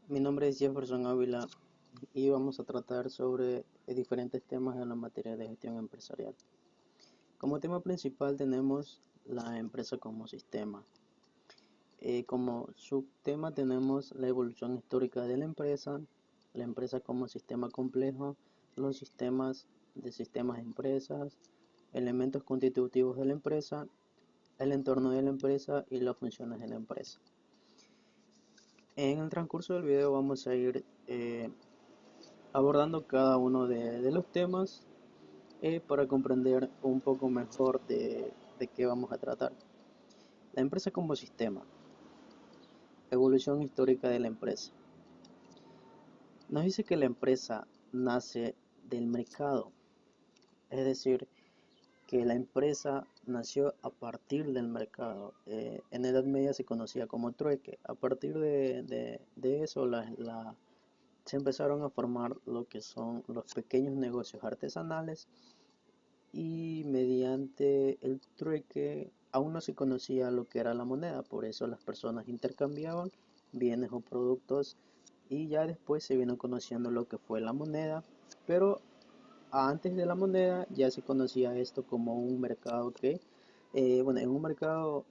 Mi nombre es Jefferson Ávila y vamos a tratar sobre diferentes temas en la materia de gestión empresarial. Como tema principal tenemos la empresa como sistema. Como subtema tenemos la evolución histórica de la empresa como sistema complejo, los sistemas de sistemas de empresas, elementos constitutivos de la empresa, el entorno de la empresa y las funciones de la empresa. En el transcurso del video vamos a ir abordando cada uno de los temas para comprender un poco mejor de qué vamos a tratar. La empresa como sistema. Evolución histórica de la empresa. Nos dice que la empresa nace del mercado, es decir, que la empresa nació a partir del mercado. En Edad Media se conocía como trueque. A partir de eso se empezaron a formar lo que son los pequeños negocios artesanales y mediante el trueque aún no se conocía lo que era la moneda, por eso las personas intercambiaban bienes o productos y ya después se vino conociendo lo que fue la moneda, pero antes de la moneda ya se conocía esto como un mercado en un mercado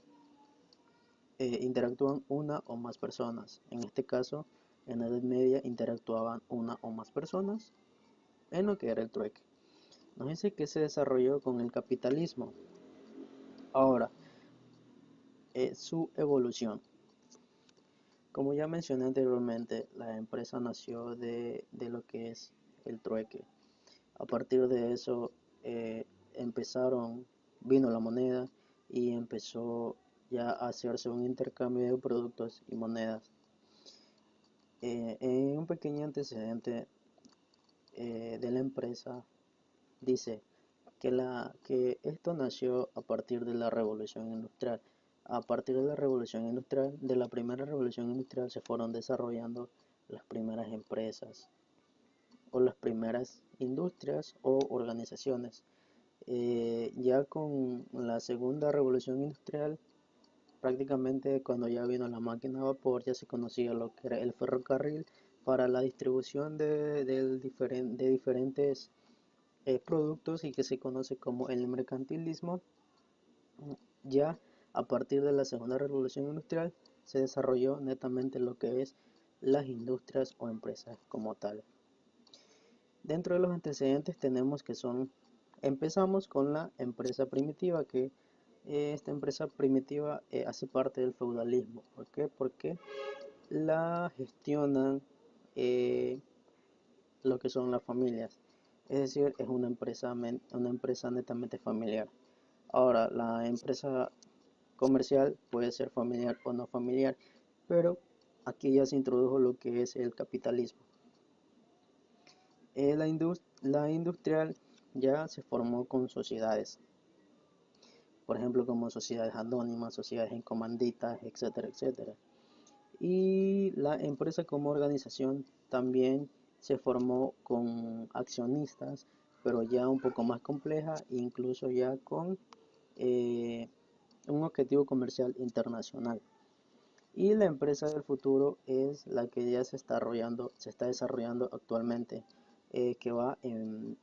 interactúan una o más personas. En este caso, en la Edad Media interactuaban una o más personas en lo que era el trueque. Nos dice que se desarrolló con el capitalismo. Ahora, su evolución. Como ya mencioné anteriormente, la empresa nació de lo que es el trueque. A partir de eso eh, vino la moneda y empezó ya a hacerse un intercambio de productos y monedas. En un pequeño antecedente de la empresa dice que esto nació a partir de la revolución industrial. A partir de la revolución industrial, de la primera revolución industrial, se fueron desarrollando las primeras empresas o las primeras industrias o organizaciones. Ya con la segunda revolución industrial, prácticamente cuando ya vino la máquina a vapor, ya se conocía lo que era el ferrocarril para la distribución de diferentes productos y que se conoce como el mercantilismo. Ya a partir de la segunda revolución industrial se desarrolló netamente lo que es las industrias o empresas como tal. Dentro de los antecedentes tenemos empezamos con la empresa primitiva, que esta empresa primitiva hace parte del feudalismo. ¿Por qué? Porque la gestionan eh, lo que son las familias. Es decir, es una empresa netamente familiar. Ahora, la empresa comercial puede ser familiar o no familiar, pero aquí ya se introdujo lo que es el capitalismo. La industrial ya se formó con sociedades, por ejemplo, como sociedades anónimas, sociedades en comanditas, etcétera, etcétera. Y la empresa como organización también se formó con accionistas, pero ya un poco más compleja, incluso ya con eh, un objetivo comercial internacional. Y la empresa del futuro es la que ya se está desarrollando actualmente, que va en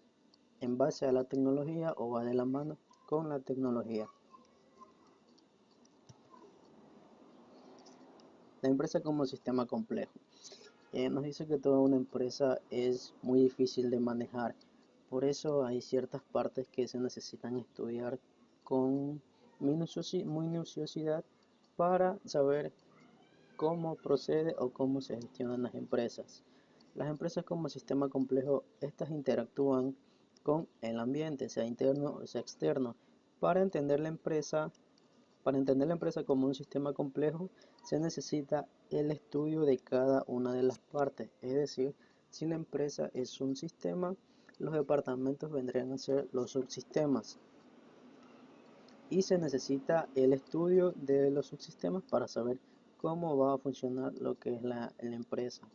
base a la tecnología o va de la mano con la tecnología. La empresa como sistema complejo. Nos dice que toda una empresa es muy difícil de manejar, por eso hay ciertas partes que se necesitan estudiar con minuciosidad para saber cómo procede o cómo se gestionan las empresas. Las empresas como sistema complejo, estas interactúan con el ambiente, sea interno o sea externo. Para entender la empresa, para entender la empresa como un sistema complejo, se necesita el estudio de cada una de las partes. Es decir, si la empresa es un sistema, los departamentos vendrían a ser los subsistemas. Y se necesita el estudio de los subsistemas para saber cómo va a funcionar lo que es la empresa.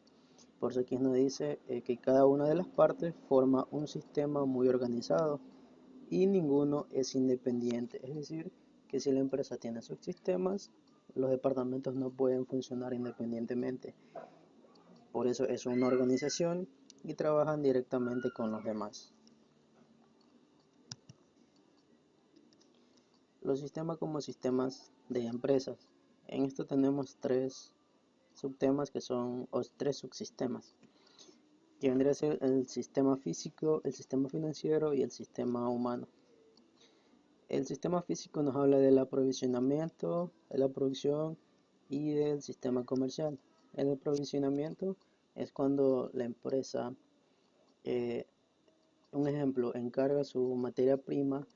Por eso aquí nos dice que cada una de las partes forma un sistema muy organizado y ninguno es independiente. Es decir, que si la empresa tiene subsistemas, los departamentos no pueden funcionar independientemente. Por eso es una organización y trabajan directamente con los demás. Los sistemas como sistemas de empresas. En esto tenemos tres subtemas que son, o tres subsistemas, que vendría a ser el sistema físico, el sistema financiero y el sistema humano. El sistema físico nos habla del aprovisionamiento, de la producción y del sistema comercial. El aprovisionamiento es cuando la empresa, un ejemplo, encarga su materia prima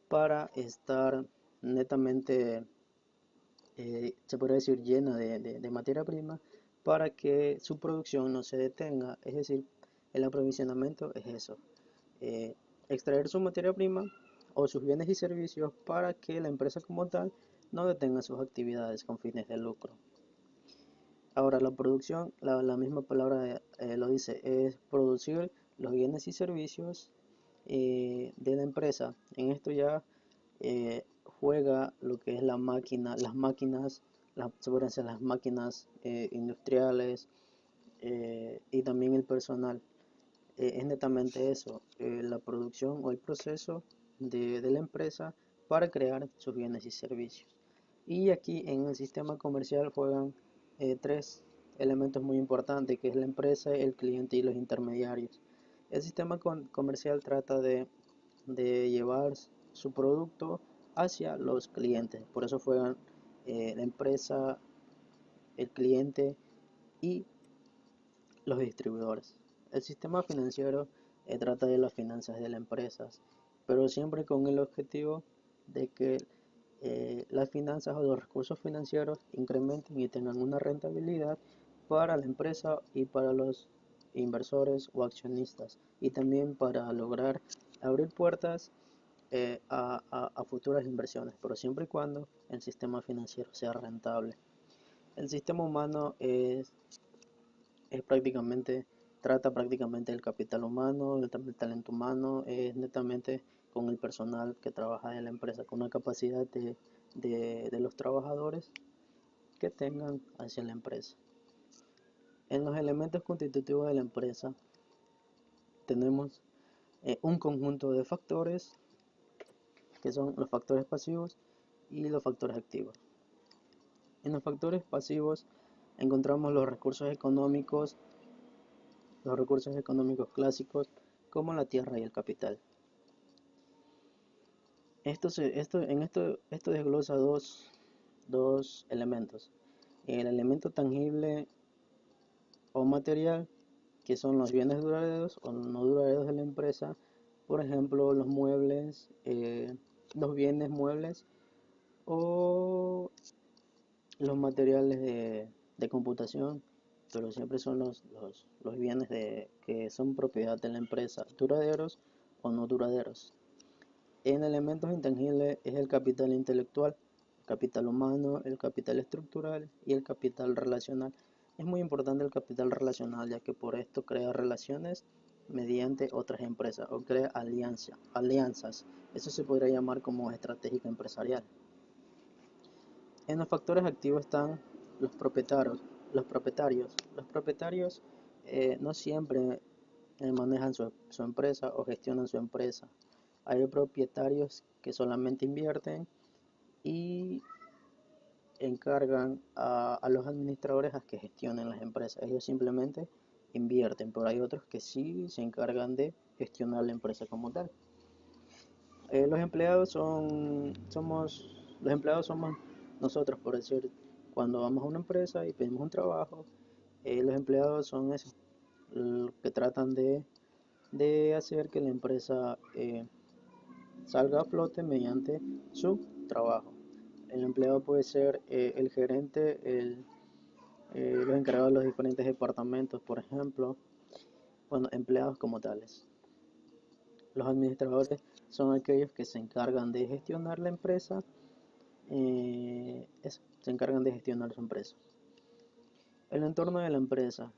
para estar netamente, se podría decir, llena de materia prima para que su producción no se detenga. Es decir, el aprovisionamiento es eso, eh, extraer su materia prima o sus bienes y servicios para que la empresa como tal no detenga sus actividades con fines de lucro. Ahora, la producción, la misma palabra lo dice, es producir los bienes y servicios de la empresa. En esto ya juega lo que es la máquina, las máquinas, las máquinas industriales y también el personal. Es netamente eso, la producción o el proceso de la empresa para crear sus bienes y servicios. Y aquí en el sistema comercial juegan tres elementos muy importantes, que es la empresa, el cliente y los intermediarios. El sistema comercial trata de llevar su producto hacia los clientes, por eso juegan la empresa, el cliente y los distribuidores. El sistema financiero trata de las finanzas de las empresas, pero siempre con el objetivo de que las finanzas o los recursos financieros incrementen y tengan una rentabilidad para la empresa y para los inversores o accionistas, y también para lograr abrir puertas a futuras inversiones, pero siempre y cuando el sistema financiero sea rentable. El sistema humano es prácticamente, trata prácticamente el capital humano, el talento humano, es netamente con el personal que trabaja en la empresa, con una capacidad de los trabajadores que tengan hacia la empresa. En los elementos constitutivos de la empresa tenemos un conjunto de factores que son los factores pasivos y los factores activos. En los factores pasivos encontramos los recursos económicos clásicos como la tierra y el capital. Esto desglosa dos elementos. El elemento tangible o material, que son los bienes duraderos o no duraderos de la empresa, por ejemplo, los muebles, los bienes muebles o los materiales de computación, pero siempre son los bienes que son propiedad de la empresa, duraderos o no duraderos. En elementos intangibles es el capital intelectual, el capital humano, el capital estructural y el capital relacional. Es muy importante el capital relacional, ya que por esto crea relaciones mediante otras empresas o crea alianzas. Eso se podría llamar como estratégica empresarial. En los factores activos están los propietarios. Los propietarios no siempre manejan su empresa o gestionan su empresa. Hay propietarios que solamente invierten y encargan a los administradores a que gestionen las empresas. Ellos simplemente invierten, pero hay otros que sí se encargan de gestionar la empresa como tal. Los empleados somos nosotros, por decir, cuando vamos a una empresa y pedimos un trabajo, los empleados son esos, que tratan de hacer que la empresa salga a flote mediante su trabajo. El empleado puede ser el gerente, los encargados de los diferentes departamentos, por ejemplo, bueno, empleados como tales. Los administradores son aquellos que se encargan de gestionar la empresa, se encargan de gestionar su empresa. El entorno de la empresa.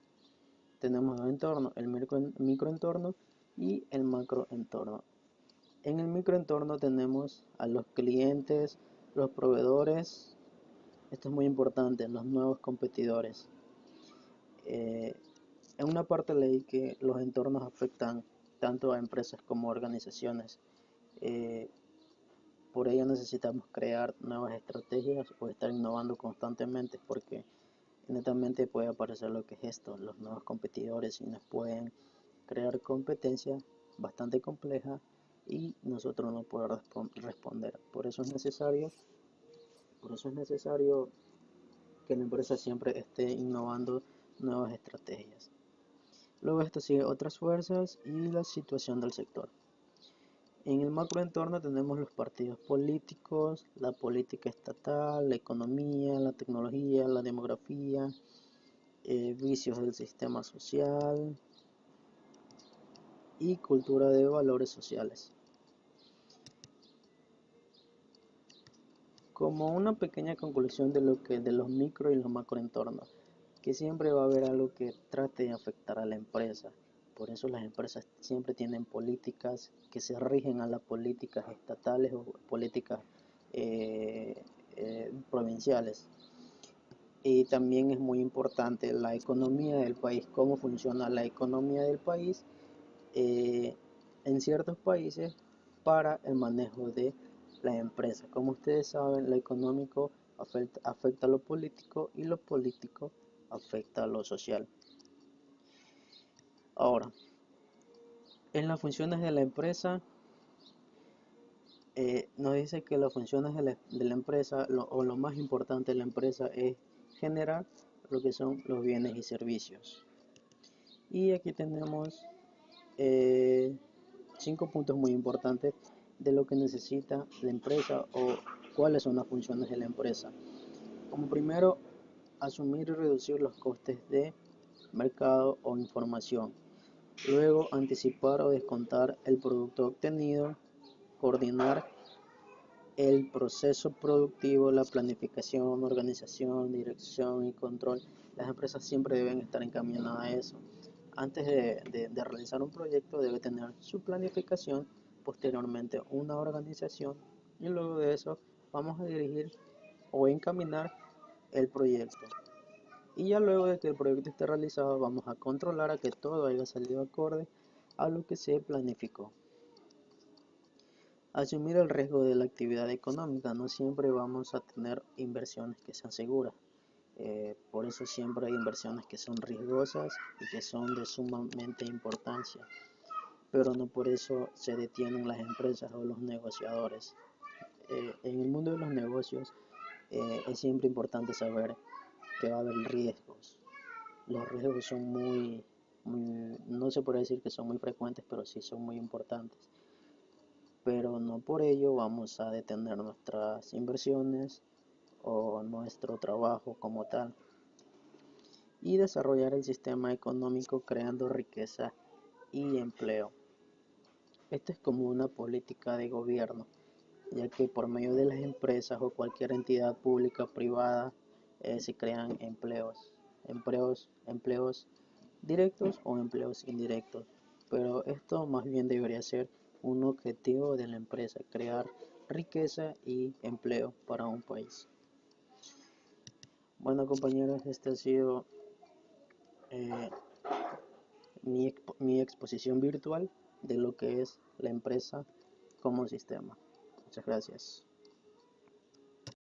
Tenemos dos entornos, el microentorno y el macroentorno. En el microentorno tenemos a los clientes, los proveedores, esto es muy importante, los nuevos competidores. En una parte leí que los entornos afectan tanto a empresas como a organizaciones. Eh, por ello necesitamos crear nuevas estrategias o estar innovando constantemente porque netamente puede aparecer lo que es esto, los nuevos competidores y nos pueden crear competencia bastante compleja y nosotros no poder responder. Por eso es necesario que la empresa siempre esté innovando nuevas estrategias. Luego esto sigue otras fuerzas y la situación del sector. En el macroentorno tenemos los partidos políticos, la política estatal, la economía, la tecnología, la demografía, vicios del sistema social y cultura de valores sociales. Como una pequeña conclusión de los micro y los macroentornos, que siempre va a haber algo que trate de afectar a la empresa. Por eso las empresas siempre tienen políticas que se rigen a las políticas estatales o políticas eh, provinciales. Y también es muy importante la economía del país, cómo funciona la economía del país eh, en ciertos países para el manejo de la empresa. Como ustedes saben, lo económico afecta a lo político y lo político afecta a lo social. Ahora, en las funciones de la empresa, nos dice que las funciones de la empresa o lo más importante de la empresa es generar lo que son los bienes y servicios. Y aquí tenemos 5 puntos muy importantes de lo que necesita la empresa o cuáles son las funciones de la empresa. Como primero, asumir y reducir los costes de mercado o información. Luego, anticipar o descontar el producto obtenido. Coordinar el proceso productivo, la planificación, organización, dirección y control. Las empresas siempre deben estar encaminadas a eso. Antes de realizar un proyecto debe tener su planificación, posteriormente una organización y luego de eso vamos a dirigir o encaminar el proyecto. Y ya luego de que el proyecto esté realizado vamos a controlar a que todo haya salido acorde a lo que se planificó. Asumir el riesgo de la actividad económica. No siempre vamos a tener inversiones que sean seguras. Por eso siempre hay inversiones que son riesgosas y que son de sumamente importancia. Pero no por eso se detienen las empresas o los negociadores. En el mundo de los negocios es siempre importante saber que va a haber riesgos. Los riesgos son no se puede decir que son muy frecuentes, pero sí son muy importantes. Pero no por ello vamos a detener nuestras inversiones o nuestro trabajo como tal. Y desarrollar el sistema económico creando riqueza y empleo. Esto es como una política de gobierno, ya que por medio de las empresas o cualquier entidad pública o privada se crean empleos directos o empleos indirectos. Pero esto más bien debería ser un objetivo de la empresa, crear riqueza y empleo para un país. Bueno compañeros, esta ha sido eh, mi exposición virtual de lo que es la empresa como sistema. Muchas gracias.